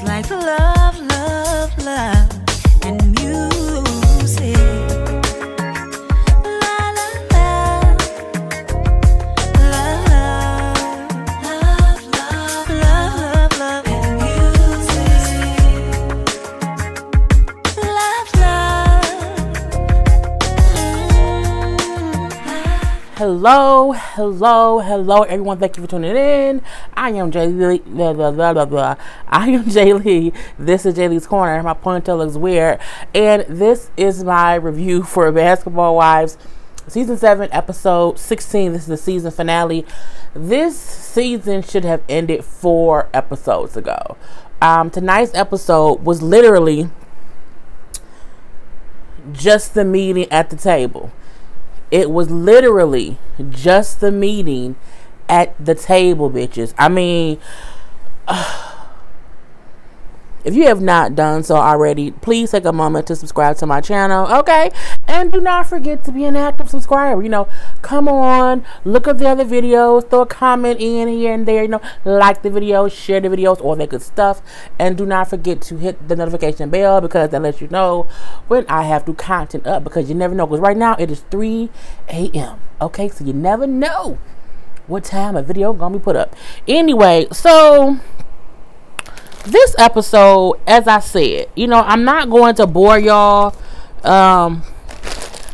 like love, love, love, and music. La la la, love, love, love, love, love, love, and music. Love, love. Hello, hello, hello, everyone. Thank you for tuning in. I am Jay Lee. I am Jay Lee. This is Jay Lee's Corner. My ponytail looks weird. And this is my review for Basketball Wives, Season 7, Episode 16. This is the season finale. This season should have ended 4 episodes ago. Tonight's episode was literally just the meeting at the table. It was literally just the meeting at the table, bitches. I mean, if you have not done so already, please take a moment to subscribe to my channel, okay? And do not forget to be an active subscriber. You know, come on, look at the other videos, throw a comment in here and there, you know, like the videos, share the videos, all that good stuff. And do not forget to hit the notification bell, because that lets you know when I have new content up, because you never know, because right now it is 3 a.m., okay? So you never know what time a video gonna be put up. Anyway, so this episode, as I said, you know, I'm not going to bore y'all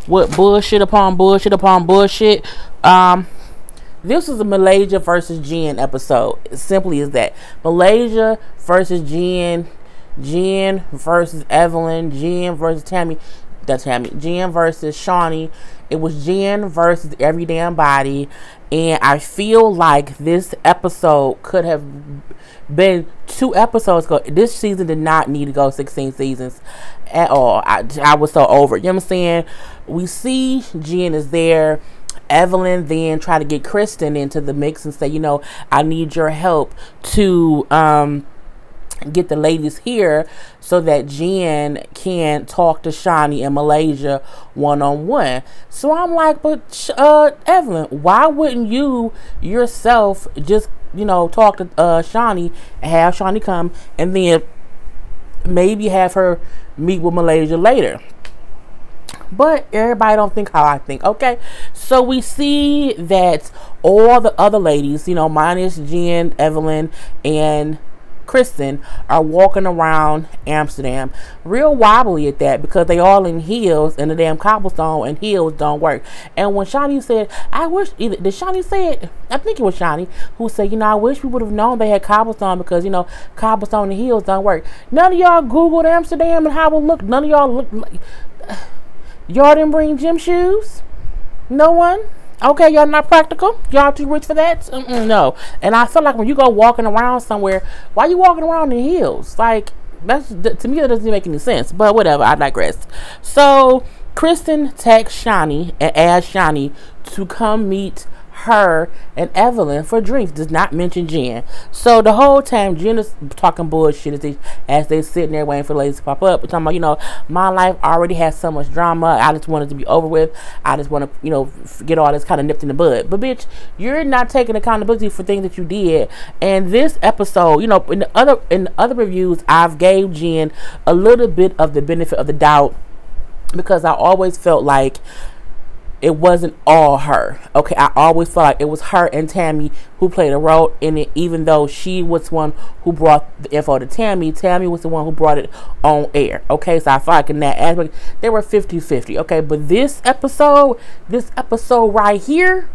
with bullshit upon bullshit upon bullshit. This is a Malaysia versus Jen episode. As simply as that. Malaysia versus Jen. Jen versus Evelyn. Jen versus Tammy. Jen versus Shawnee. It was Jen versus every damn body. And I feel like this episode could have been 2 episodes ago. This season did not need to go 16 seasons at all. I was so over it. You know what I'm saying? We see Jen is there. Evelyn then try to get Kristen into the mix and say, you know, I need your help to get the ladies here so that Jen can talk to Shawnee and Malaysia one-on-one. So I'm like, but Evelyn, why wouldn't you yourself just, you know, talk to Shawnee and have Shawnee come and then maybe have her meet with Malaysia later? But everybody don't think how I think, okay? So we see that all the other ladies, you know, minus Jen, Evelyn, and Kristen, are walking around Amsterdam real wobbly at that, because they all in heels and the damn cobblestone, and heels don't work. And when Shawnee said, I wish, did Shawnee say it? I think it was Shawnee who said, you know, I wish we would have known they had cobblestone, because, you know, cobblestone and heels don't work. None of y'all Googled Amsterdam and how it looked. None of y'all looked like, y'all didn't bring gym shoes? No one? Okay, y'all not practical? Y'all too rich for that? No. And I feel like when you go walking around somewhere, why you walking around in heels? Like, that's, to me, that doesn't make any sense. But whatever, I digress. So Kristen texts Shawnee and asks Shawnee to come meet her and Evelyn for drinks. Does not mention Jen. So the whole time Jen is talking bullshit as they sitting there waiting for the ladies to pop up, talking about, you know, my life already has so much drama, I just want it to be over with, I just want to, you know, get all this kind of nipped in the bud. But bitch, you're not taking accountability for things that you did. And this episode, you know, in the other reviews, I've gave Jen a little bit of the benefit of the doubt, because I always felt like it wasn't all her. Okay, I always felt like it was her and Tammy who played a role in it, even though she was the one who brought the info to Tammy. Tammy was the one who brought it on air. Okay, so I feel like in that aspect, they were 50-50. Okay, but this episode right here,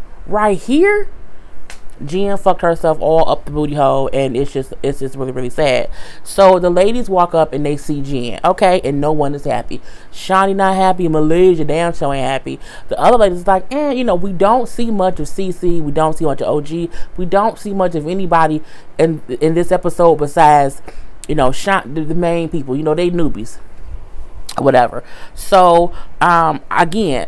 Jen fucked herself all up the booty hole, and it's just really, really sad. So the ladies walk up and they see Jen, okay, and no one is happy. Shawnee not happy, Malaysia damn sure ain't happy. The other ladies like, you know, we don't see much of CC, we don't see much of OG, we don't see much of anybody in this episode besides, you know, the main people, you know, they newbies, whatever. So again,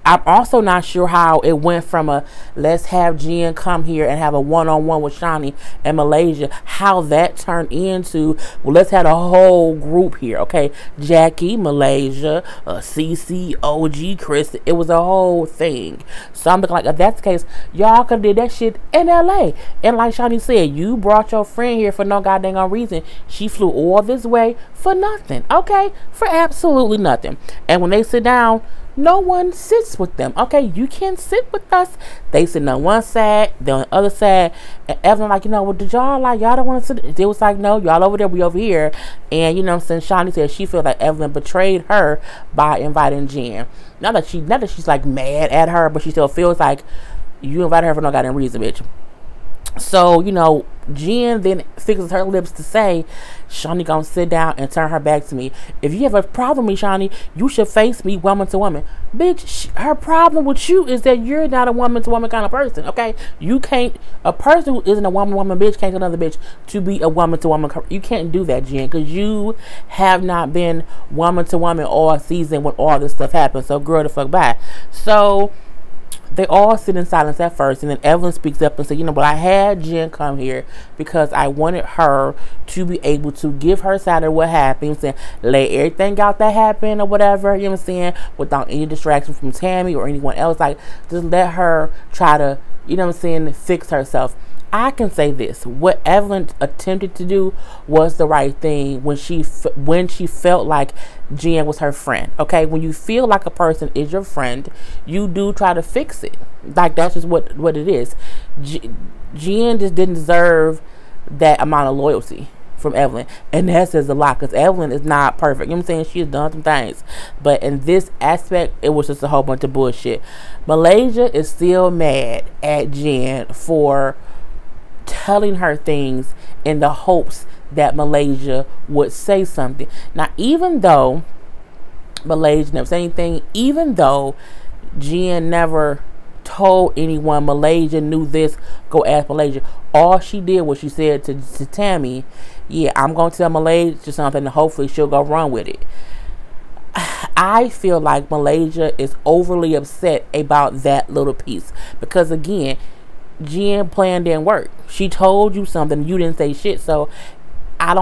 I'm also not sure how it went from a let's have Jen come here and have a one-on-one with Shani and Malaysia, how that turned into, well, let's have a whole group here, okay? Jackie, Malaysia, CC, OG, Chris. It was a whole thing. So I'm like, if that's the case, y'all could have did that shit in LA. And like Shani said, you brought your friend here for no goddamn reason. She flew all this way for nothing, okay? For absolutely nothing. And when they sit down, no one sits with them. Okay, you can't sit with us. They sit on one side, they're on the other side. And Evelyn like, well, did y'all y'all don't want to sit? They was like, no, y'all over there, we over here. And you know what I'm saying? Shani said she feels like Evelyn betrayed her by inviting Jen. Not that she's like mad at her, but she still feels like you invited her for no goddamn reason, bitch. So, Jen then fixes her lips to say, Shani gonna sit down and turn her back to me. If you have a problem with me, Shani, you should face me woman to woman. Bitch, her problem with you is that you're not a woman to woman kind of person, okay? You can't, a person who isn't a woman bitch can't tell another bitch to be a woman to woman. You can't do that, Jen, because you have not been woman to woman all season when all this stuff happened. So, girl, the fuck bye. So, they all sit in silence at first, and then Evelyn speaks up and says, but I had Jen come here because I wanted her to be able to give her side of what happened, and lay everything out that happened or whatever, you know what I'm saying, without any distraction from Tammy or anyone else. Like, just let her try to, fix herself. I can say this: what Evelyn attempted to do was the right thing when she felt like Jen was her friend. Okay, when you feel like a person is your friend, you do try to fix it. Like, that's just what it is. Jen just didn't deserve that amount of loyalty from Evelyn, and that says a lot because Evelyn is not perfect. You know what I'm saying? She has done some things, but in this aspect, it was just a whole bunch of bullshit. Malaysia is still mad at Jen for telling her things in the hopes that Malaysia would say something. Now, even though Malaysia never said anything, even though Jen never told anyone Malaysia knew this, go ask Malaysia. All she did was she said to Tammy, yeah, I'm going to tell Malaysia something and hopefully she'll go run with it. I feel like Malaysia is overly upset about that little piece because, again, Jen plan didn't work. She told you something, you didn't say shit. So I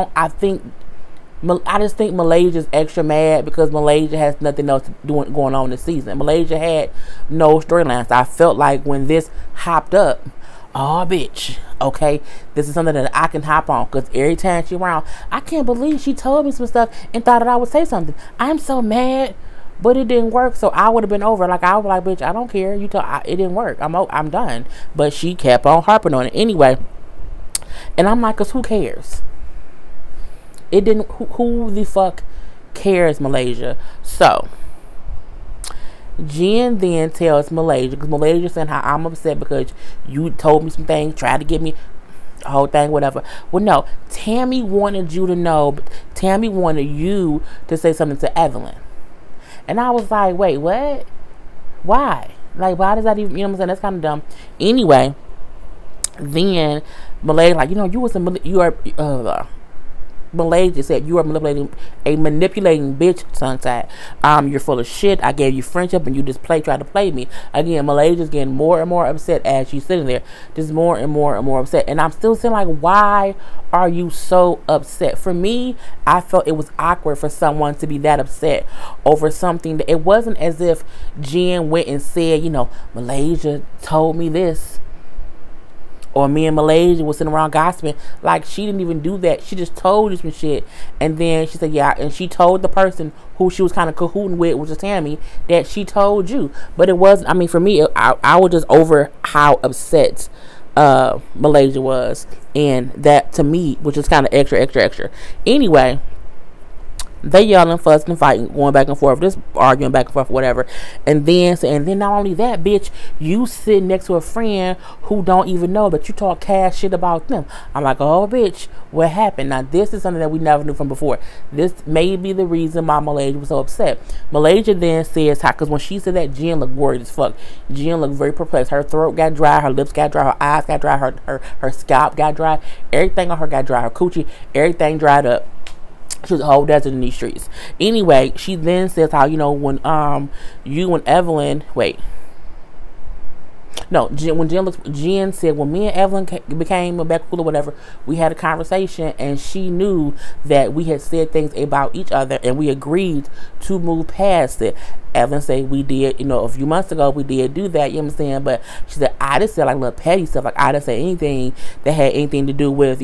just think Malaysia's extra mad because Malaysia has nothing else going on this season. Malaysia had no storylines. I felt like when this hopped up, oh bitch, okay, this is something that I can hop on because every time she around, I can't believe she told me some stuff and thought that I would say something. I'm so mad. But it didn't work, so I would have been over. Like, I was like, bitch, I don't care. It didn't work. I'm done. But she kept on harping on it anyway. And I'm like, cause who cares? It didn't. Who the fuck cares, Malaysia? So Jen then tells Malaysia, because Malaysia saying how I'm upset because you told me some things, tried to get me. Whole thing, whatever. Well, no, Tammy wanted you to know. Tammy wanted you to say something to Evelyn. And I was like, wait, what? Why? Like, why does that even, you know what I'm saying? That's kind of dumb. Anyway, then Malay, like, Malaysia said, you are a manipulating bitch, tongue-tied. You're full of shit. I gave you friendship and you just try to play me. Again, Malaysia's getting more and more upset as she's sitting there. Just more and more and more upset. And I'm still saying, like, why are you so upset? For me, I felt it was awkward for someone to be that upset over something that it wasn't as if Jen went and said, Malaysia told me this. Or me and Malaysia was sitting around gossiping. Like, she didn't even do that. She just told you some shit. And then she said, yeah. And she told the person who she was kind of cahooting with, which was Tammy, that she told you. But it wasn't, I mean, for me, I was just over how upset Malaysia was. And that, to me, was just kind of extra. Anyway, they yelling, fussing, and fighting, going back and forth, just arguing back and forth, whatever. And then not only that, bitch, you sit next to a friend who don't even know, but you talk cash shit about them. I'm like, oh, bitch, what happened? Now, this is something that we never knew from before. This may be the reason why Malaysia was so upset. Malaysia then says how, because when she said that, Jen looked worried as fuck. Jen looked very perplexed. Her throat got dry, her lips got dry, her eyes got dry, her scalp got dry. Everything on her got dry. Her coochie, everything dried up. She was a whole desert in these streets. Anyway, she then says how, when you and Evelyn, wait. No, Jen said when me and Evelyn became a back cool or whatever, we had a conversation and she knew that we had said things about each other and we agreed to move past it. Evelyn said we did, a few months ago we did do that, you know what I'm saying? But she said I just said like little petty stuff, like I didn't say anything that had anything to do with,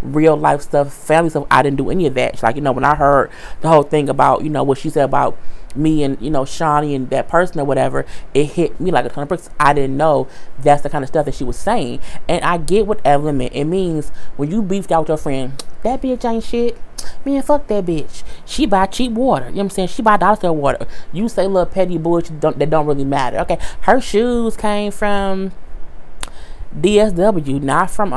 real life stuff, family stuff. I didn't do any of that. She's like, when I heard the whole thing about, what she said about me and Shawnee and that person or whatever, it hit me like a ton of bricks. I didn't know that's the kind of stuff that she was saying. And I get what Evelyn meant. It means when you beefed out with your friend, that bitch ain't shit, man, fuck that bitch, she buy cheap water, you know what I'm saying, she buy dollar store water. You say little petty bullshit that don't really matter. Okay, her shoes came from DSW, not from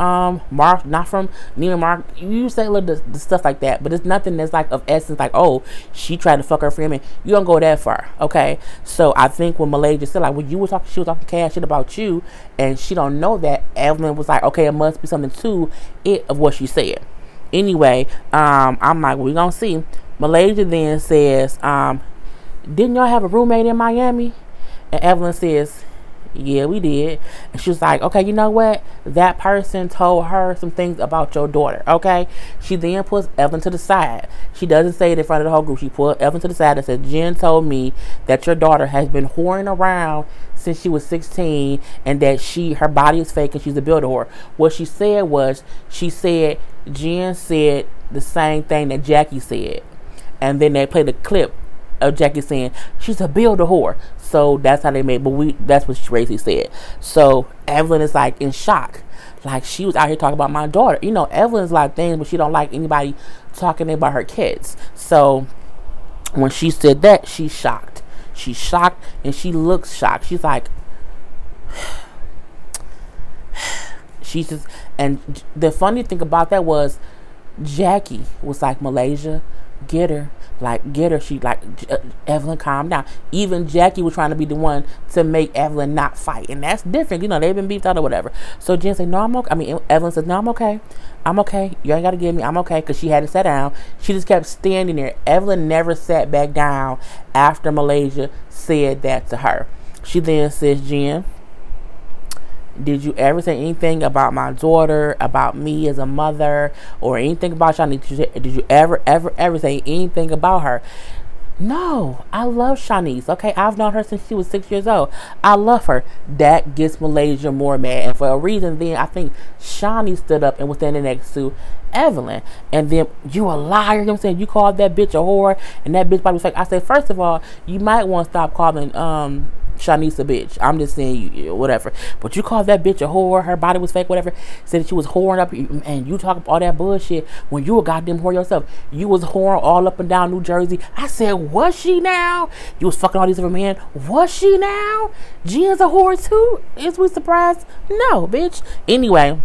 Mark, not from Neiman Mark. You say little the stuff like that, but it's nothing that's like of essence. Like, oh, she tried to fuck her friend. You don't go that far, okay? So I think when Malaysia said like, when you were talking, she was talking cash shit about you, and she don't know that. Evelyn was like, okay, it must be something to it of what she said. Anyway, I'm like, we gonna see. Malaysia then says, didn't y'all have a roommate in Miami? And Evelyn says, yeah, we did. And she was like, okay, you know what? That person told her some things about your daughter, okay? She then puts Evelyn to the side. She doesn't say it in front of the whole group. She put Evelyn to the side and said, Jen told me that your daughter has been whoring around since she was 16 and that her body is fake and she's a builder whore. What she said was, Jen said the same thing that Jackie said. And then they played a clip of Jackie saying she's a builder whore. So that's how they made, that's what Tracy said. So Evelyn is like in shock. Like, she was out here talking about my daughter. Evelyn's like things, but she don't like anybody talking about her kids. So when she said that, she's shocked. She's shocked and she looks shocked. She's like, she's just, and the funny thing about that was Jackie was like, Malaysia, get her. She like, Evelyn, calm down. Even Jackie was trying to be the one to make Evelyn not fight, and that's different. They've been beefed out or whatever. So Jen said, no, I'm okay. Evelyn says, no, I'm okay. I'm okay. You ain't got to get me. I'm okay. Because she had to sit down. She just kept standing there. Evelyn never sat back down after Malaysia said that to her. She then says, Jen, did you ever say anything about my daughter, about me as a mother, or anything about Shawnee? Did you ever say anything about her? No, I love Shanice. Okay, I've known her since she was 6 years old. I love her. That gets Malaysia more mad, and for a reason. Then I think Shawnee stood up and was standing next to Evelyn, and then, you a liar. You know what I'm saying? You called that bitch a whore, and that bitch probably was like, I said, first of all, you might want to stop calling Shanice a bitch. I'm just saying, whatever. But you called that bitch a whore. Her body was fake, whatever. Said that she was whoring up, and you talk all that bullshit when you a goddamn whore yourself. You was whoring all up and down New Jersey. I said, was she now? You was fucking all these different men. Was she now? Jen's a whore too? Is we surprised? No, bitch. Anyway,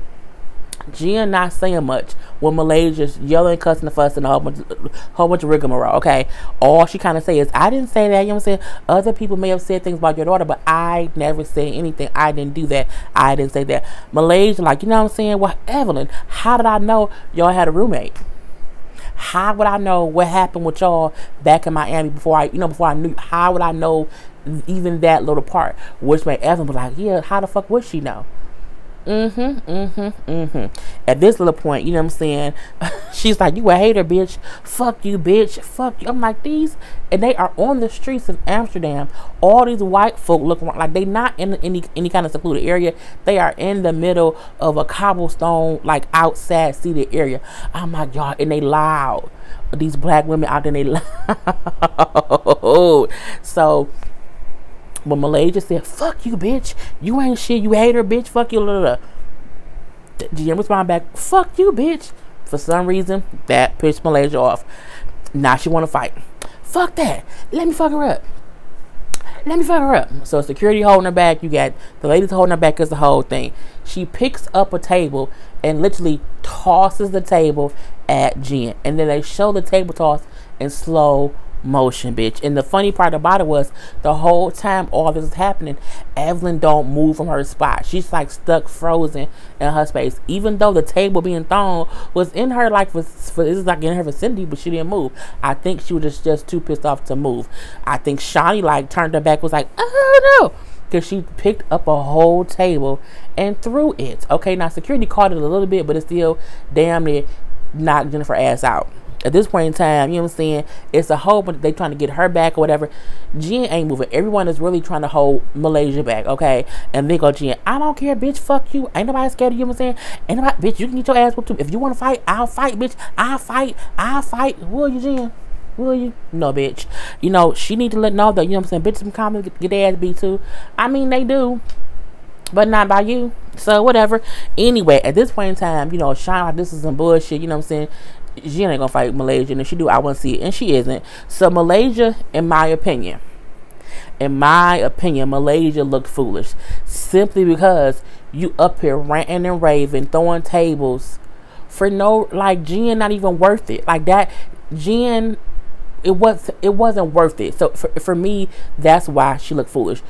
Jen not saying much when Malaysia's yelling, cussing, and fussing, a whole bunch of rigmarole. Okay, all she kind of say is, I didn't say that. You know what I'm saying? Other people may have said things about your daughter, but I never said anything. I didn't do that. I didn't say that. Malaysia, like, you know what I'm saying? Well, Evelyn, how did I know y'all had a roommate? How would I know what happened with y'all back in Miami before I knew? How would I know even that little part? Which made Evelyn be like, yeah, how the fuck would she know? At this little point, you know what I'm saying, she's like, you a hater, bitch. Fuck you, bitch. Fuck you. I'm like, these, and they are on the streets of Amsterdam. All these white folk look like they not in any kind of secluded area. They are in the middle of a cobblestone, like outside seated area. I'm like, y'all, and they loud. These black women out there, they loud. So when Malaysia said, fuck you, bitch, you ain't shit, you hater, bitch, fuck you, GM responded back, fuck you, bitch. For some reason, that pissed Malaysia off. Now she want to fight. Fuck that. Let me fuck her up. So security holding her back. You got the ladies holding her back as the whole thing. She picks up a table and literally tosses the table at Jen. And then they show the table toss in slow motion, bitch. And the funny part about it was the whole time all this is happening, Evelyn don't move from her spot. She's like stuck frozen in her space, even though the table being thrown was in her like this is like in her vicinity, but she didn't move. I think she was just too pissed off to move. I think Shawnee like turned her back, was like, oh no, because she picked up a whole table and threw it. Okay, now security caught it a little bit, but it's still damn near knocked Jennifer ass out. At this point in time, you know what I'm saying? It's a whole bunch, they trying to get her back or whatever. Jen ain't moving. Everyone is really trying to hold Malaysia back, okay? And they go, Jen, I don't care, bitch, fuck you. Ain't nobody scared of you, know what I'm saying? Ain't nobody, bitch, you can get your ass whooped too. If you want to fight, I'll fight, bitch. I'll fight. Will you, Jen? Will you? No, bitch. You know, she need to know that, you know what I'm saying? Bitches come get their ass beat too. I mean, they do, but not by you. So, whatever. Anyway, at this point in time, you know, Sean, like, this is some bullshit, you know what I'm saying? She ain't gonna fight Malaysia, and if she do, I want to see it, and she isn't. So Malaysia, in my opinion, Malaysia looked foolish simply because you up here ranting and raving, throwing tables for no, like, Jen not even worth it. Like that, Jen, it wasn't worth it. So for me, that's why she looked foolish.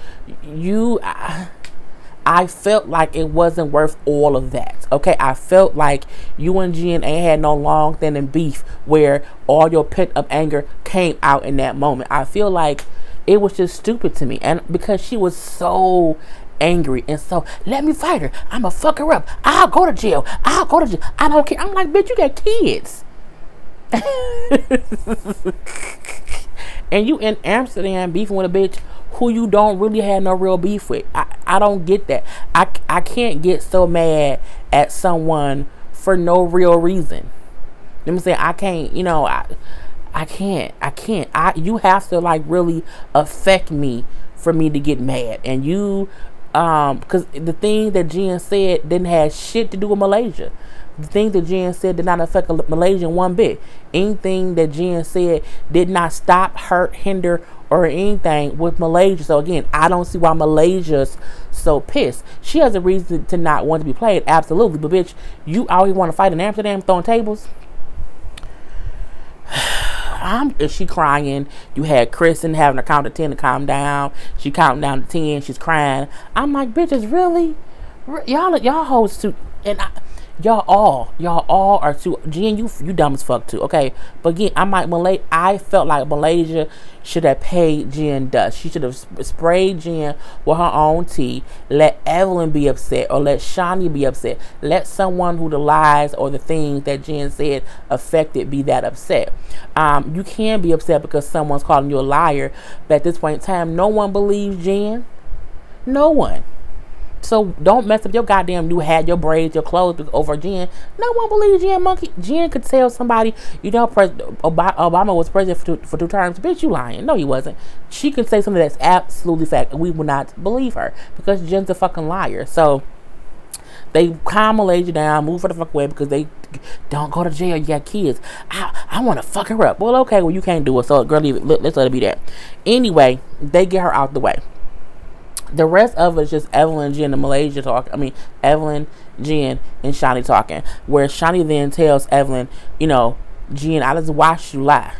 I felt like it wasn't worth all of that. Okay, I felt like you and Jen ain't had no long standing beef where all your pent up anger came out in that moment. I feel like it was just stupid to me, and because she was so angry and so, let me fight her. I'ma fuck her up. I'll go to jail. I don't care. I'm like, bitch, you got kids. And you in Amsterdam beefing with a bitch who you don't really have no real beef with. I don't get that. I can't get so mad at someone for no real reason. You know what I'm saying? I can't, you know, I can't. You have to like really affect me for me to get mad. And you, because the thing that Jen said didn't have shit to do with Malaysia. The thing that Jen said did not affect Malaysia one bit. Anything that Jen said did not stop, hurt, hinder, or anything with Malaysia. So again, I don't see why Malaysia's so pissed. She has a reason to not want to be played, absolutely. But bitch, you always want to fight in Amsterdam throwing tables? Is she crying? You had Kristen having her count to 10 to calm down. She counting down to 10. She's crying. I'm like, bitches, really? Y'all hoes too. And y'all all are too. Jen, you dumb as fuck too. Okay, but again, I felt like Malaysia should have paid Jen dust. She should have sprayed Jen with her own tea. Let Evelyn be upset, or let Shawnee be upset. Let someone who the lies or the things that Jen said affected be that upset. You can be upset because someone's calling you a liar, but at this point in time, no one believes Jen. No one. So don't mess up your goddamn new hat, your braids, your clothes over Jen. No one believes Jen, monkey. Jen could tell somebody, you know, Obama was president for two terms. Bitch, you lying. No, he wasn't. She could say something that's absolutely fact, and we will not believe her because Jen's a fucking liar. So they calm Malaysia down, move her the fuck away because they don't go to jail. You got kids. I want to fuck her up. Well, okay, well, you can't do it. So, girl, leave it. Let's let it be that. Anyway, they get her out the way. The rest of it is just Evelyn, Jen, and Malaysia talking. I mean, Evelyn, Jen, and Shawnee talking. Where Shawnee then tells Evelyn, you know, Jen, I just watched you lie.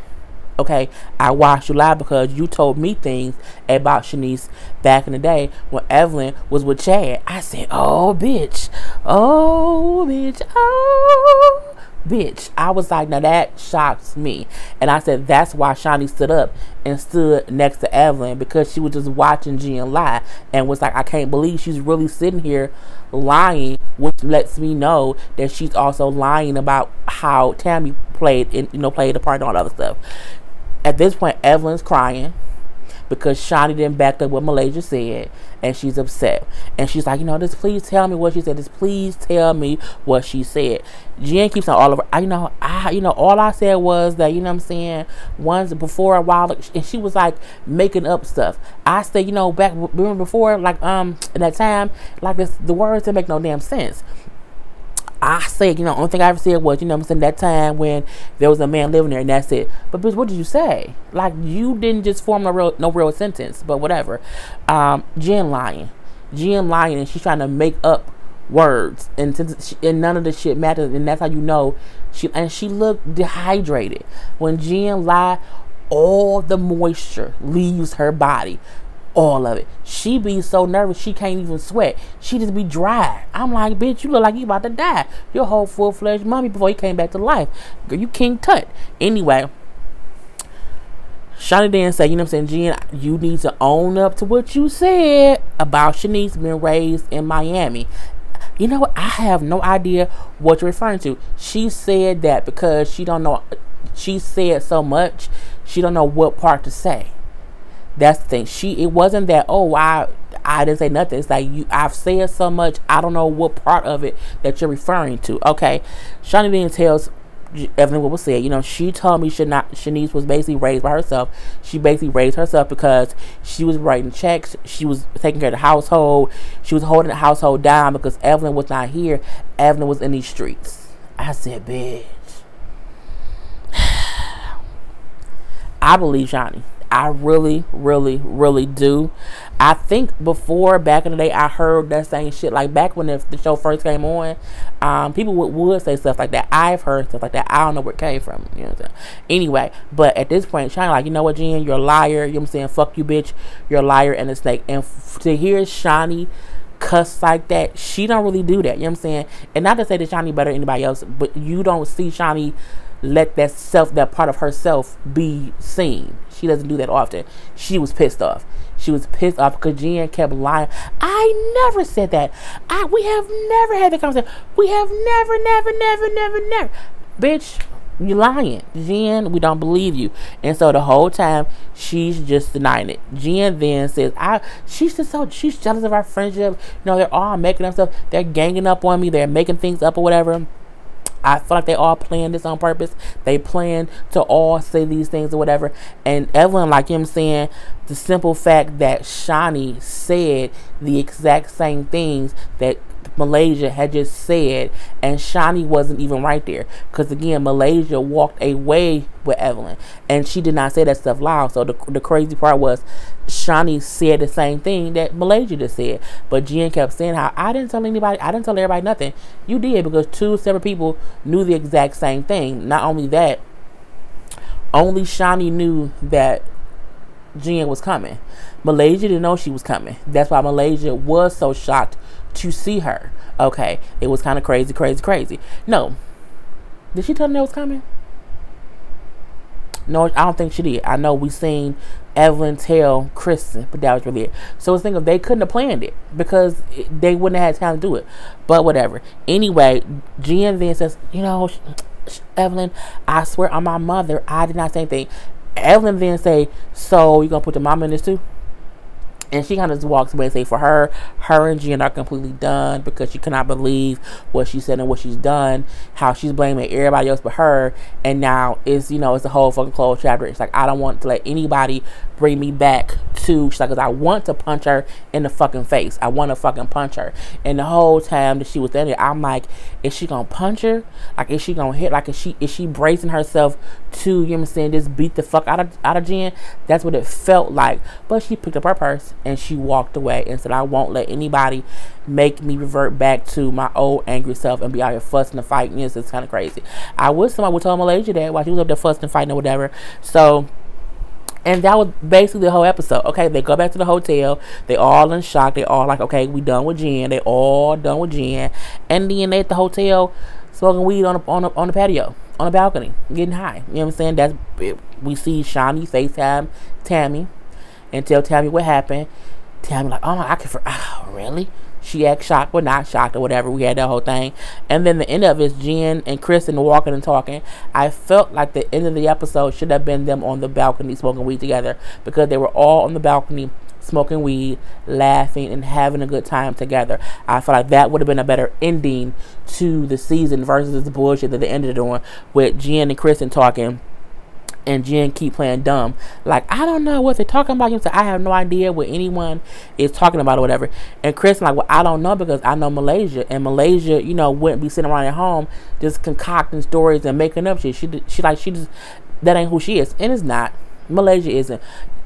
Okay? I watched you lie because you told me things about Shanice back in the day when Evelyn was with Chad. I said, oh, bitch. Oh, bitch. Oh, bitch. I was like, now that shocks me. And I said, that's why Shawnee stood up and stood next to Evelyn, because she was just watching Jen lie and was like, I can't believe she's really sitting here lying, which lets me know that she's also lying about how Tammy played a part and all that other stuff. At this point, Evelyn's crying because Shawnee didn't back up what Malaysia said, and she's upset. And she's like, just please tell me what she said. Just please tell me what she said. Jen keeps on all over. All I said was that, what I'm saying, once before a while, and she was like making up stuff. I said, back before, like, in that time, like the words didn't make no damn sense. I said, only thing I ever said was, that time when there was a man living there, and that's it. But bitch, what did you say? Like, you didn't just form no real sentence, but whatever. Jen lying, and she's trying to make up words, and none of the shit matters, and that's how you know she looked dehydrated when Jen lied. all the moisture leaves her body. All of it. She be so nervous she can't even sweat. She just be dry. I'm like, bitch, you look like you about to die. Your whole full-fledged mummy before you came back to life. Girl, you King Tut. Anyway, Shawnee then said, you know what I'm saying, Jen, you need to own up to what you said about Shanice being raised in Miami. You know what? I have no idea what you're referring to. She said that because she don't know. She said so much, she don't know what part to say. That's the thing. It wasn't that, oh, I didn't say nothing. It's like I've said so much, I don't know what part of it that you're referring to. Okay. Shawnee then tells Evelyn what was said. You know, she told me Shanice was basically raised by herself. She basically raised herself because she was writing checks. She was taking care of the household. She was holding the household down because Evelyn was not here. Evelyn was in these streets. I said, bitch. I believe Shawnee. I really, really, really do. I think before, back in the day, I heard that same shit. Like back when the show first came on, people would say stuff like that. I've heard stuff like that. I don't know where it came from. You know what I'm saying? Anyway, but at this point, Shawnee like, you know what, Jen? You're a liar. You know what I'm saying? Fuck you, bitch. You're a liar and a snake. And to hear Shawnee cuss like that, she don't really do that. You know what I'm saying? And not to say that Shawnee better than anybody else, but you don't see Shawnee let that part of herself be seen. She doesn't do that often. She was pissed off. She was pissed off because Jen kept lying. I never said that. We have never had that conversation. We have never. Bitch, you lying. Jen, we don't believe you. And so the whole time, she's just denying it. Jen then says, she's jealous of our friendship. You know, they're all making up stuff. They're ganging up on me. They're making things up or whatever. I feel like they all planned this on purpose. They plan to all say these things or whatever. And Evelyn, like him saying, the simple fact that Shawnee said the exact same things that Malaysia had just said, and Shawnee wasn't even right there. Because again, Malaysia walked away with Evelyn, and she did not say that stuff loud. So the crazy part was Shawnee said the same thing that Malaysia just said, but Jen kept saying how I didn't tell everybody nothing. You did, because two separate people knew the exact same thing. Not only that, only Shawnee knew that Jen was coming. Malaysia didn't know she was coming. That's why Malaysia was so shocked to see her. Okay, it was kind of crazy. No, did she tell them it was coming? No, I don't think she did. I know we seen Evelyn tell Kristen, but that was really it. So I was thinking they couldn't have planned it because they wouldn't have had time to do it. But whatever. Anyway, Jen then says, you know, Evelyn, I swear on my mother, I did not say anything. Evelyn then say, so you gonna put your mama in this too? And she kind of just walks away and say, for her and Jen are completely done because she cannot believe what she said and what she's done, how she's blaming everybody else but her. And now it's, you know, it's a whole fucking closed chapter. It's like, I don't want to let anybody bring me back to, she's like, because I want to punch her in the fucking face. I want to fucking punch her. And the whole time that she was there, I'm like, is she going to punch her? Like, is she going to hit? Like, is she bracing herself to, you know what I'm saying, just beat the fuck out of Jen? That's what it felt like. But she picked up her purse and she walked away and said, I won't let anybody make me revert back to my old angry self and be out here fussing and fighting. Yes, it's kind of crazy. I wish somebody would tell Malaysia that while she was up there fussing and fighting or whatever. So, and that was basically the whole episode. Okay, they go back to the hotel. They all in shock. They all like, okay, we done with Jen. They all done with Jen. And then they at the hotel smoking weed on the patio, on the balcony, getting high. You know what I'm saying? We see Shawnee FaceTime Tammy and tell Tammy what happened. Tammy like, oh my, really? She act shocked, but not shocked or whatever. We had that whole thing. And then the end of it is Jen and Kristen walking and talking. I felt like the end of the episode should have been them on the balcony smoking weed together, because they were all on the balcony smoking weed, laughing, and having a good time together. I feel like that would have been a better ending to the season versus the bullshit that they ended it on with Jen and Kristen talking. And Jen keep playing dumb. Like, I don't know what they're talking about. You say, I have no idea what anyone is talking about or whatever. And Kristen like, well, I don't know because I know Malaysia. And Malaysia, you know, wouldn't be sitting around at home just concocting stories and making up shit. She just, that ain't who she is. And it's not. Malaysia isn't.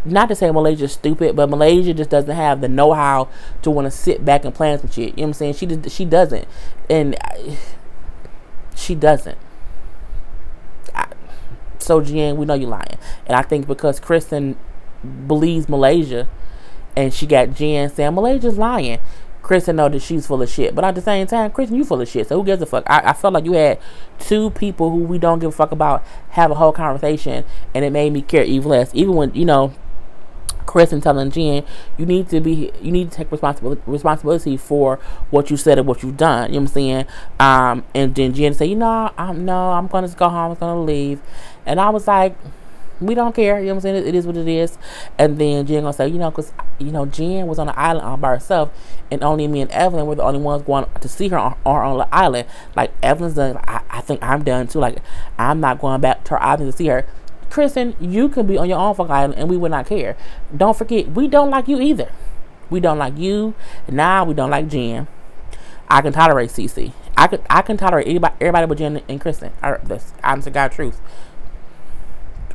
Not to say Malaysia's stupid, but Malaysia just doesn't have the know-how to want to sit back and plan some shit. You know what I'm saying? She doesn't. And she doesn't. So Jen, we know you lying. And I think because Kristen believes Malaysia, and she got Jen saying Malaysia's lying, Kristen know that she's full of shit. But at the same time, Kristen, you full of shit. So who gives a fuck? I felt like you had two people who we don't give a fuck about have a whole conversation, and it made me care even less. Even when, you know, Kristen telling Jen, you need to take responsibility for what you said and what you've done. You know what I'm saying? And then Jen say, I'm gonna just go home. I'm gonna leave. And I was like, we don't care. You know what I'm saying? It is what it is. And then Jen gonna say, because Jen was on the island all by herself, and only me and Evelyn were the only ones going to see her on the island. Like, Evelyn's done. I think I'm done too. Like, I'm not going back to her island to see her. Kristen, you could be on your own fucking island and we would not care. Don't forget, we don't like you either. We don't like you. Now we don't like Jen. I can tolerate Cece. I can tolerate everybody but Jen and Kristen. That's honest to God truth.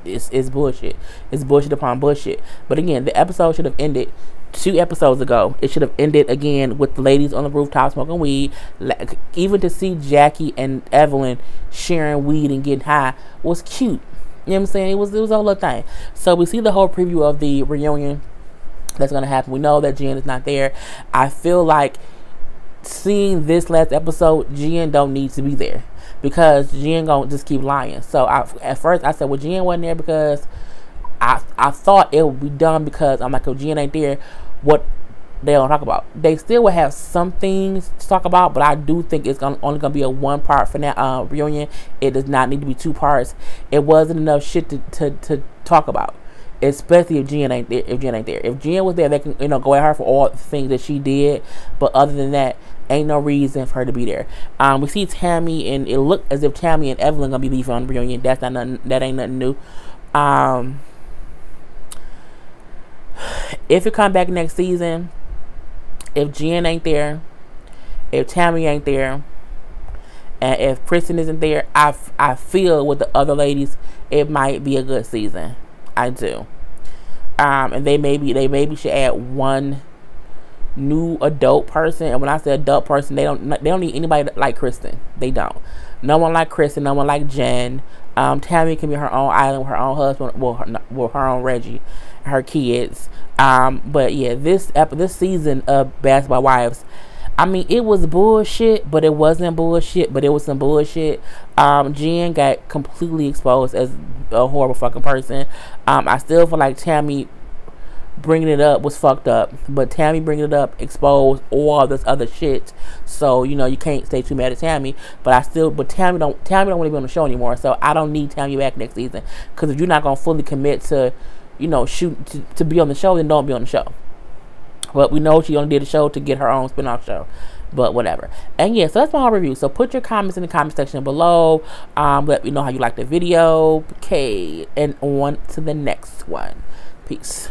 It's bullshit. It's bullshit upon bullshit. But again, the episode should have ended 2 episodes ago. It should have ended again with the ladies on the rooftop smoking weed. Even to see Jackie and Evelyn sharing weed and getting high was cute. You know what I'm saying? It was a whole little thing. So we see the whole preview of the reunion that's going to happen. We know that Jen is not there. I feel like seeing this last episode, Jen don't need to be there, because Jen gonna just keep lying. So at first I said, well, Jen wasn't there because I thought it would be done, because I'm like, if Jen ain't there, what they don't talk about? They still will have some things to talk about, but I do think it's only gonna be a 1-part reunion. It does not need to be 2 parts. It wasn't enough shit to talk about, especially if Jen ain't there. If Jen was there, they can go at her for all the things that she did. But other than that, ain't no reason for her to be there. We see Tammy, and it looked as if Tammy and Evelyn gonna be beefing on the reunion. That's not nothing. That ain't nothing new. If it come back next season, if Jen ain't there, if Tammy ain't there, and if Kristen isn't there, I feel with the other ladies, it might be a good season. I do. And they maybe should add 1 new adult person. And when I say adult person, they don't need anybody like Kristen. They don't. No one like Kristen. No one like Jen. Tammy can be her own island with her own husband, with her own Reggie, her kids. But yeah, this season of Basketball Wives, I mean, it was bullshit, but it wasn't bullshit, but it was some bullshit. Jen got completely exposed as a horrible fucking person. I still feel like Tammy bringing it up was fucked up, but Tammy bringing it up exposed all this other shit. So you can't stay too mad at Tammy. But Tammy don't want to be on the show anymore. So I don't need Tammy back next season, because if you're not gonna fully commit to shoot to be on the show, then don't be on the show. But we know she only did the show to get her own spin-off show. But whatever. And yeah, so that's my whole review. So put your comments in the comment section below. Let me know how you like the video. Okay, and on to the next one. Peace.